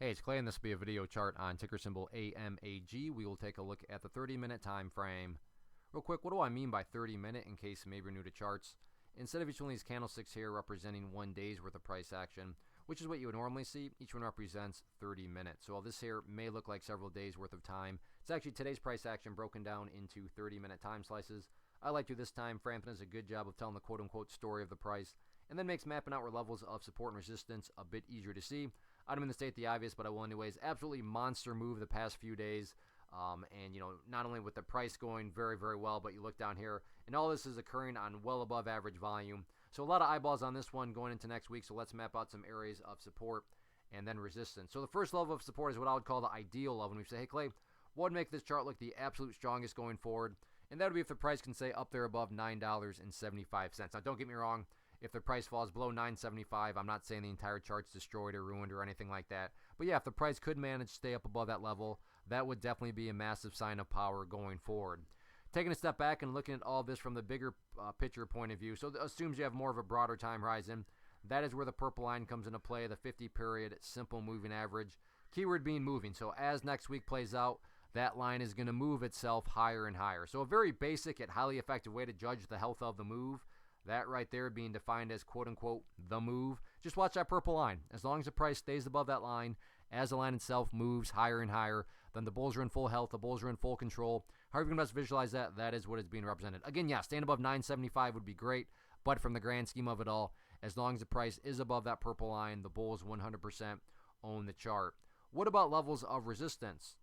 Hey, it's Clay, and this will be a video chart on ticker symbol AMAG. We will take a look at the 30-minute time frame. Real quick, what do I mean by 30-minute in case maybe you're new to charts? Instead of each one of these candlesticks here representing 1 day's worth of price action, which is what you would normally see, each one represents 30 minutes. So while this here may look like several days worth of time, it's actually today's price action broken down into 30-minute time slices. I like to this time frame. It does a good job of telling the quote-unquote story of the price, and then makes mapping out where levels of support and resistance a bit easier to see. I don't mean to state the obvious, but I will anyways. Absolutely monster move the past few days. And, not only with the price going very, very well, but you look down here, and all this is occurring on well above average volume. So a lot of eyeballs on this one going into next week, so let's map out some areas of support and then resistance. So the first level of support is what I would call the ideal level. When we say, hey, Clay, what would make this chart look the absolute strongest going forward? And that would be if the price can stay up there above $9.75. Now, don't get me wrong. If the price falls below $9.75, I'm not saying the entire chart's destroyed or ruined or anything like that. But yeah, if the price could manage to stay up above that level, that would definitely be a massive sign of power going forward. Taking a step back and looking at all this from the bigger picture point of view, so it assumes you have more of a broader time horizon. That is where the purple line comes into play, the 50-period simple moving average. Keyword being moving. So as next week plays out, that line is going to move itself higher and higher. So a very basic yet highly effective way to judge the health of the move. That right there being defined as quote-unquote the move. Just watch that purple line. As long as the price stays above that line, as the line itself moves higher and higher, then the bulls are in full health, the bulls are in full control. However you can best visualize that, that is what is being represented. Again, yeah, staying above 975 would be great, but from the grand scheme of it all, as long as the price is above that purple line, the bulls 100% own the chart. What about levels of resistance?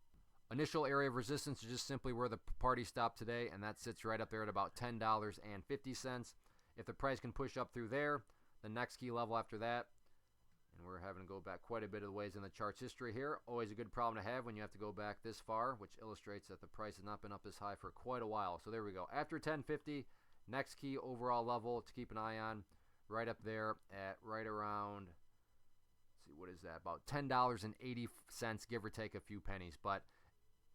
Initial area of resistance is just simply where the party stopped today, and that sits right up there at about $10.50. If the price can push up through there, the next key level after that, and we're having to go back quite a bit of the ways in the chart's history here. Always a good problem to have when you have to go back this far, which illustrates that the price has not been up this high for quite a while. So there we go. After 1050, next key overall level to keep an eye on, right up there at right around, let's see, what is that? About $10.80, give or take a few pennies. But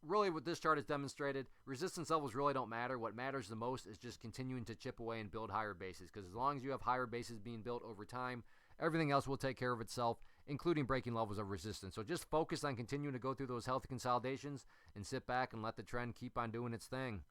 really what this chart has demonstrated, resistance levels really don't matter. What matters the most is just continuing to chip away and build higher bases, because as long as you have higher bases being built over time, everything else will take care of itself, including breaking levels of resistance. So just focus on continuing to go through those healthy consolidations and sit back and let the trend keep on doing its thing.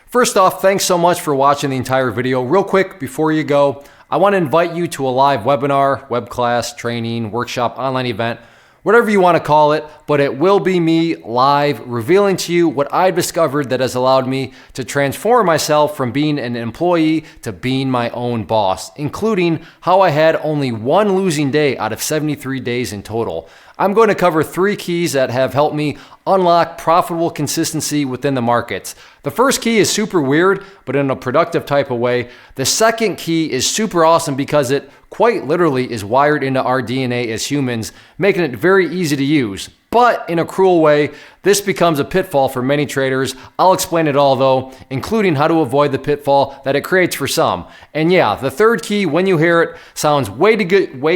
First off, thanks so much for watching the entire video. Real quick, before you go, I want to invite you to a live webinar, web class, training, workshop, online event, whatever you want to call it, but it will be me live revealing to you what I've discovered that has allowed me to transform myself from being an employee to being my own boss, including how I had only one losing day out of 73 days in total. I'm going to cover 3 keys that have helped me unlock profitable consistency within the markets. The first key is super weird, but in a productive type of way. The second key is super awesome because it quite literally is wired into our DNA as humans, making it very easy to use. But in a cruel way, this becomes a pitfall for many traders. I'll explain it all though, including how to avoid the pitfall that it creates for some. And yeah, the third key, when you hear it, sounds way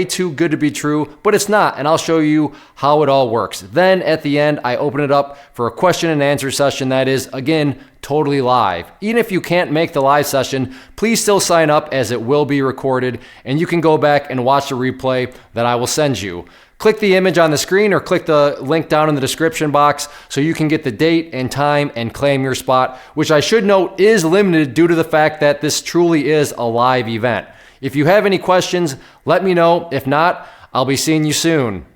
too good to be true, but it's not, and I'll show you how it all works. Then at the end, I open it up for a question and answer session that is, again, totally live. Even if you can't make the live session, please still sign up as it will be recorded, and you can go back and watch the replay that I will send you. Click the image on the screen or click the link down in the description box so you can get the date and time and claim your spot, which I should note is limited due to the fact that this truly is a live event. If you have any questions, let me know. If not, I'll be seeing you soon.